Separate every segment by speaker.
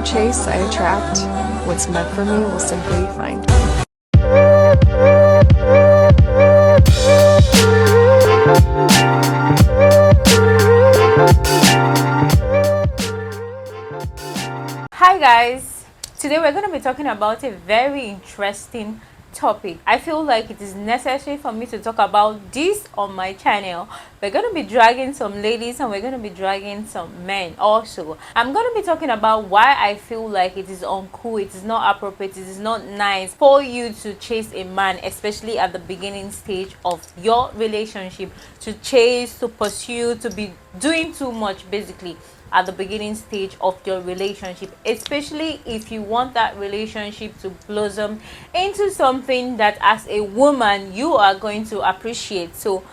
Speaker 1: chase, I attract. What's meant for me will simply find me.
Speaker 2: Hi guys, today we're going to be talking about a very interesting topic. I feel like it is necessary for me to talk about this on my channel. We're going to be dragging some ladies and we're going to be dragging some men also. I'm going to be talking about why I feel like it is uncool, it is not appropriate, it is not nice for you to chase a man, especially at the beginning stage of your relationship, to chase, to pursue, to be doing too much basically at the beginning stage of your relationship, especially if you want that relationship to blossom into something that as a woman you are going to appreciate. So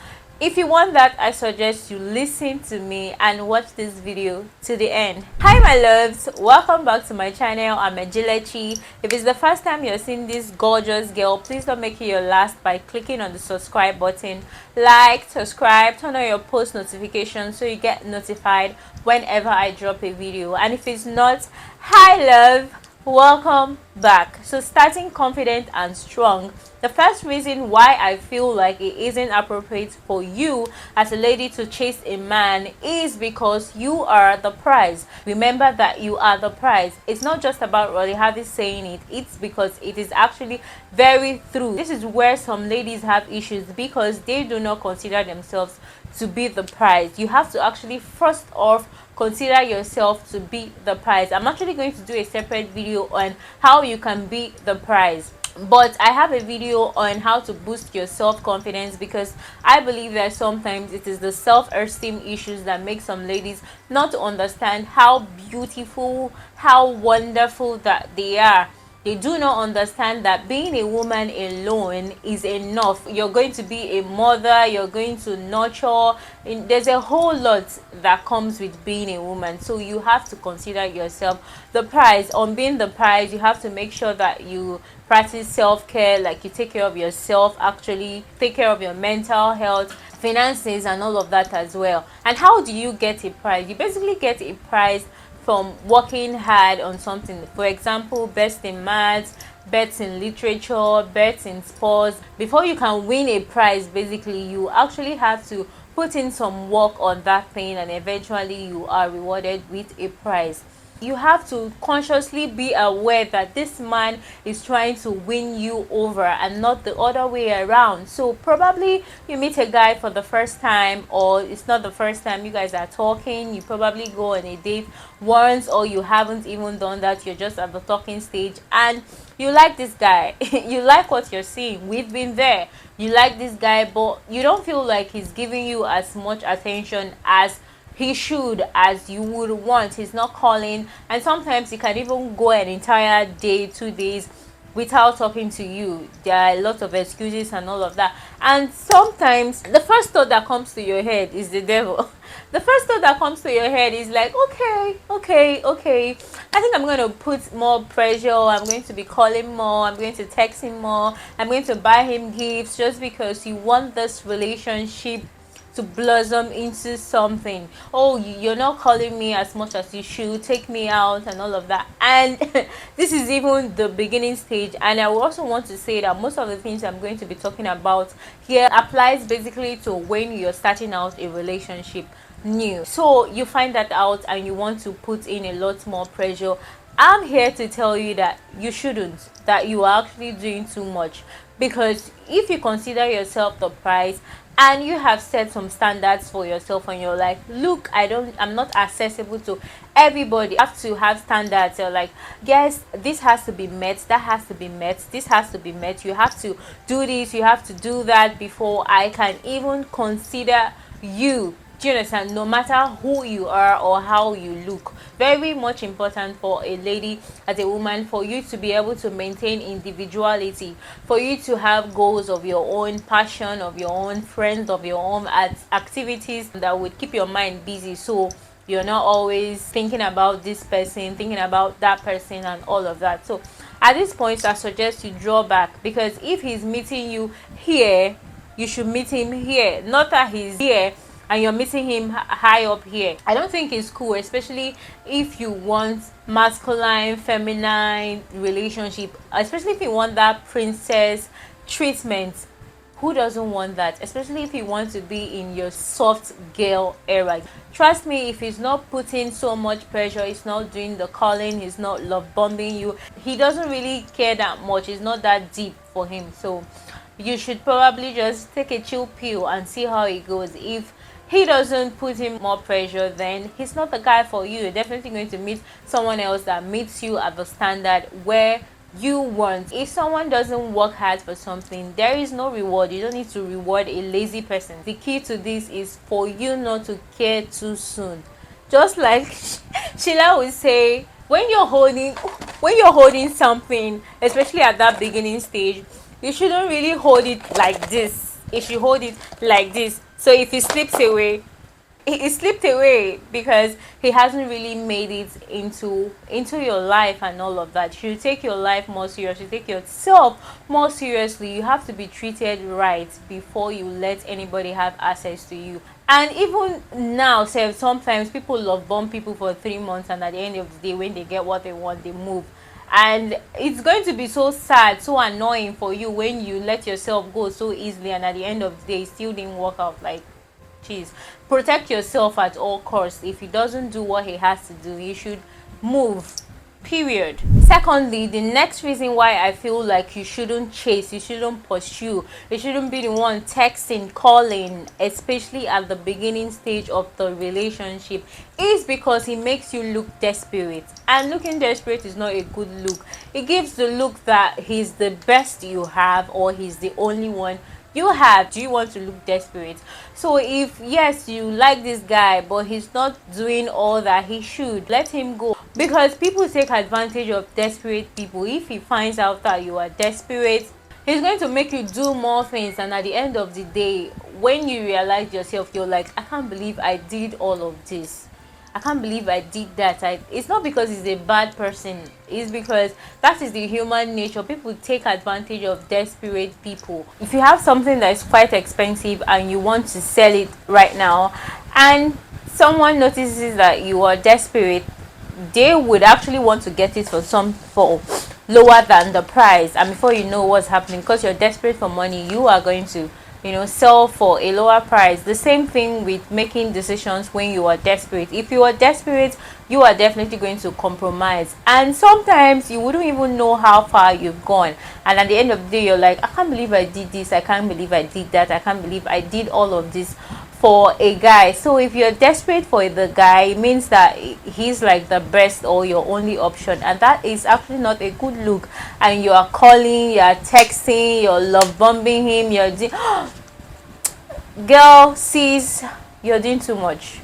Speaker 2: if you want that, I suggest you listen to me and watch this video to the end. Hi my loves, welcome back to my channel. I'm Ejilechi. If it's the first time you're seeing this gorgeous girl, please don't make it your last by clicking on the subscribe button. Like, subscribe, turn on your post notifications so you get notified whenever I drop a video. And if it's not, hi love, welcome back. So starting confident and strong, the first reason why I feel like it isn't appropriate for you as a lady to chase a man is because you are the prize. Remember that you are the prize. It's not just about Rolly Harvey saying it, it's because it is actually very true. This is where some ladies have issues because they do not consider themselves to be the prize. You have to actually first off consider yourself to be the prize. I'm actually going to do a separate video on how you can be the prize, but I have a video on how to boost your self-confidence because I believe that sometimes it is the self-esteem issues that make some ladies not to understand how beautiful, how wonderful that they are. They do not understand that being a woman alone is enough. You're going to be a mother, you're going to nurture, and there's a whole lot that comes with being a woman. So you have to consider yourself the prize. On being the prize, you have to make sure that you practice self-care, like you take care of yourself, actually take care of your mental health, finances, and all of that as well. And how do you get a prize? You basically get a prize from working hard on something. For example, best in maths, best in literature, best in sports. Before you can win a prize, basically you actually have to put in some work on that thing, and eventually you are rewarded with a prize. You have to consciously be aware that this man is trying to win you over and not the other way around. So probably you meet a guy for the first time, or it's not the first time, you guys are talking, you probably go on a date once, or you haven't even done that, you're just at the talking stage and you like this guy. You like what you're seeing, we've been there. You like this guy, but you don't feel like he's giving you as much attention as he should, as you would want. He's not calling, and sometimes he can even go an entire day, 2 days without talking to you. There are a lot of excuses and all of that, and sometimes the first thought that comes to your head is the devil. The first thought that comes to your head is like, okay, I think I'm going to put more pressure, I'm going to be calling more, I'm going to text him more, I'm going to buy him gifts, just because you want this relationship to blossom into something. Oh, you're not calling me as much as you should, take me out and all of that. And this is even the beginning stage. And I also want to say that most of the things I'm going to be talking about here applies basically to when you're starting out a relationship new. So you find that out and you want to put in a lot more pressure. I'm here to tell you that you shouldn't, that you are actually doing too much. Because if you consider yourself the prize and you have set some standards for yourself and you're like, look, I'm not accessible to everybody, you have to have standards. You're like, yes, this has to be met, that has to be met, this has to be met, you have to do this, you have to do that before I can even consider you. Do you understand? No matter who you are or how you look. Very much important for a lady, as a woman, for you to be able to maintain individuality, for you to have goals of your own, passion of your own, friends of your own, activities that would keep your mind busy, so you're not always thinking about this person, thinking about that person and all of that. So at this point, I suggest you draw back, because if he's meeting you here, you should meet him here. Not that he's here and you're meeting him high up here. I don't think it's cool, especially if you want masculine feminine relationship, especially if you want that princess treatment. Who doesn't want that? Especially if you want to be in your soft girl era. Trust me, if he's not putting so much pressure, he's not doing the calling, he's not love bombing you, he doesn't really care that much, it's not that deep for him. So you should probably just take a chill pill and see how it goes. If he doesn't put in more pressure, then he's not the guy for you. You're definitely going to meet someone else that meets you at the standard where you want. If someone doesn't work hard for something, there is no reward. You don't need to reward a lazy person. The key to this is for you not to care too soon. Just like Sheila would say, when you're holding something, especially at that beginning stage, you shouldn't really hold it like this. You should hold it like this. So if it slips away, he slipped away because he hasn't really made it into your life and all of that. You take your life more seriously, take yourself more seriously. You have to be treated right before you let anybody have access to you. And even now, say sometimes people love bomb people for 3 months, and at the end of the day, when they get what they want, they move. And it's going to be so sad, so annoying for you when you let yourself go so easily, and at the end of the day, it still didn't work out. Like, jeez, protect yourself at all costs. If he doesn't do what he has to do, you should move, period. Secondly, the next reason why I feel like you shouldn't chase, you shouldn't pursue, you shouldn't be the one texting, calling, especially at the beginning stage of the relationship, is because he makes you look desperate. And looking desperate is not a good look. It gives the look that he's the best you have, or he's the only one you have. Do you want to look desperate? So if yes, you like this guy but he's not doing all that he should, let him go, because people take advantage of desperate people. If he finds out that you are desperate, he's going to make you do more things, and at the end of the day, when you realize yourself, you're like, I can't believe I did all of this, I can't believe I did that. It's not because he's a bad person. It's because that is the human nature. People take advantage of desperate people. If you have something that is quite expensive and you want to sell it right now, and someone notices that you are desperate, they would actually want to get it for lower than the price. And before you know what's happening, because you're desperate for money, you are going to sell for a lower price. The same thing with making decisions when you are desperate. If you are desperate, you are definitely going to compromise, and sometimes you wouldn't even know how far you've gone, and at the end of the day, you're like, I can't believe I did this, I can't believe I did that, I can't believe I did all of this for a guy. So if you're desperate for the guy, it means that he's like the best or your only option, and that is actually not a good look. And you are calling, you are texting, you're love bombing him, girl, sis, you're doing too much.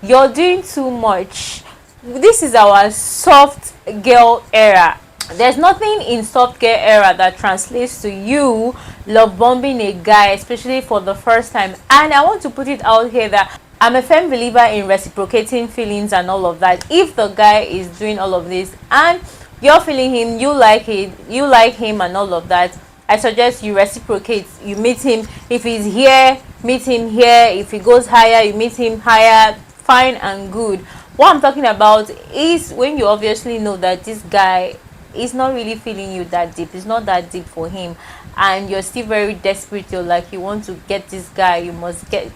Speaker 2: You're doing too much. This is our soft girl era. There's nothing in soft girl era that translates to you love bombing a guy, especially for the first time. And I want to put it out here that I'm a firm believer in reciprocating feelings and all of that. If the guy is doing all of this and you're feeling him, you like him and all of that, I suggest you reciprocate. You meet him. If he's here, meet him here. If he goes higher, you meet him higher. Fine and good. What I'm talking about is when you obviously know that this guy is not really feeling you that deep. It's not that deep for him, and you're still very desperate. You're like, you want to get this guy. You must get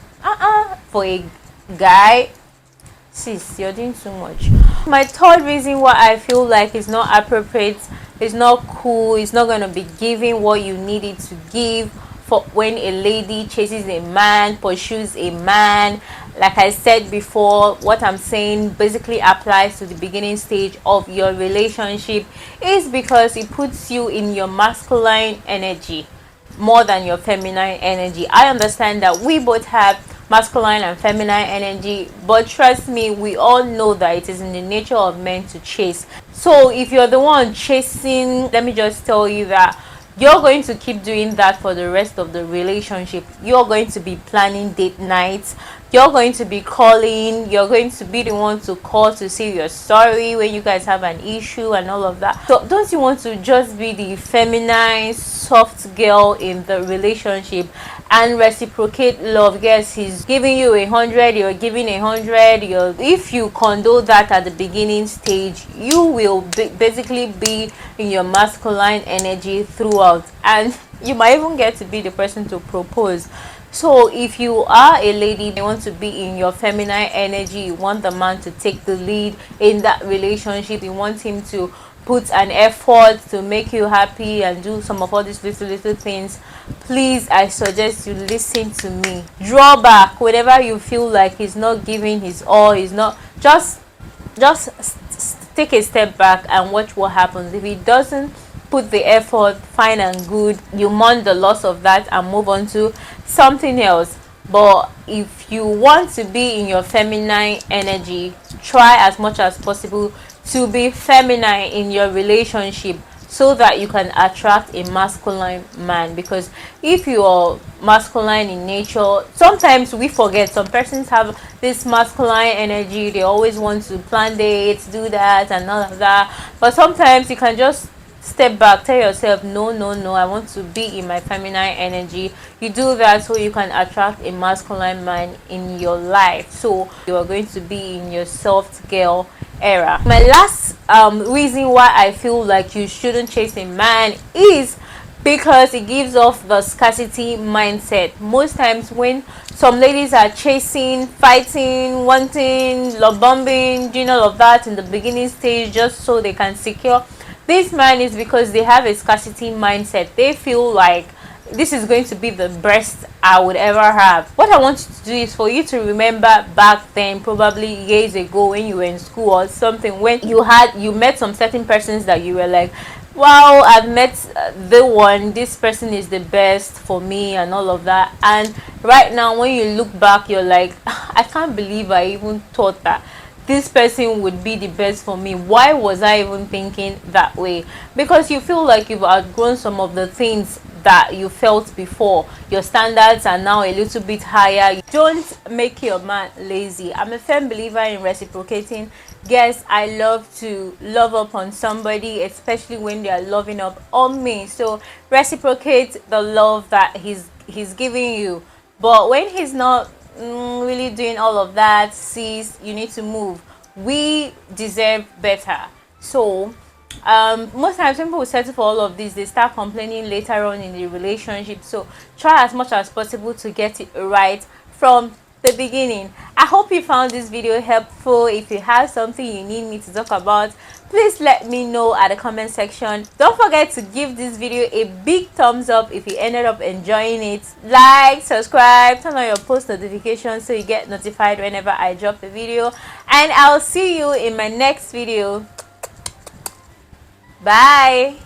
Speaker 2: for a guy. Sis, you're doing too much. My third reason why I feel like it's not appropriate, it's not cool, it's not going to be giving what you need it to give for when a lady chases a man, pursues a man. Like I said before, what I'm saying basically applies to the beginning stage of your relationship, is because it puts you in your masculine energy more than your feminine energy. I understand that we both have masculine and feminine energy, but trust me, we all know that it is in the nature of men to chase. So if you're the one chasing, let me just tell you that you're going to keep doing that for the rest of the relationship. You're going to be planning date nights, you're going to be calling, you're going to be the one to call to say you're sorry when you guys have an issue and all of that. So don't you want to just be the feminine soft girl in the relationship and reciprocate love. Yes, he's giving you 100, you're giving 100. If you condone that at the beginning stage, you will basically be in your masculine energy throughout, and you might even get to be the person to propose. So if you are a lady, you want to be in your feminine energy, you want the man to take the lead in that relationship, you want him to put an effort to make you happy and do some of all these little things, please, I suggest you listen to me. Draw back whenever you feel like he's not giving his all, he's not, just take a step back and watch what happens. If he doesn't put the effort, fine and good, you mourn the loss of that and move on to something else. But if you want to be in your feminine energy, try as much as possible to be feminine in your relationship, so that you can attract a masculine man. Because if you are masculine in nature, sometimes we forget, some persons have this masculine energy, they always want to plan dates, do that and all of that, but sometimes you can just step back, tell yourself, no, no, no, I want to be in my feminine energy. You do that so you can attract a masculine man in your life, so you are going to be in your soft girl era. My last reason why I feel like you shouldn't chase a man is because it gives off the scarcity mindset. Most times when some ladies are chasing, fighting, wanting, love bombing, doing all of that in the beginning stage just so they can secure this man, is because they have a scarcity mindset. They feel like this is going to be the best I would ever have. What I want you to do is for you to remember back then, probably years ago when you were in school or something, when you met some certain persons that you were like, wow, I've met the one, this person is the best for me and all of that. And right now when you look back, you're like, I can't believe I even thought that this person would be the best for me. Why was I even thinking that way? Because you feel like you've outgrown some of the things that you felt before. Your standards are now a little bit higher. Don't make your man lazy. I'm a firm believer in reciprocating. Yes, I love to love up on somebody, especially when they are loving up on me. So reciprocate the love that he's giving you. But when he's not really doing all of that, sis, you need to move. We deserve better. So most times when people settle for all of this, they start complaining later on in the relationship. So try as much as possible to get it right from the beginning. I hope you found this video helpful. If you have something you need me to talk about, please let me know at the comment section. Don't forget to give this video a big thumbs up if you ended up enjoying it. Like, subscribe, turn on your post notifications so you get notified whenever I drop a video, and I'll see you in my next video. Bye.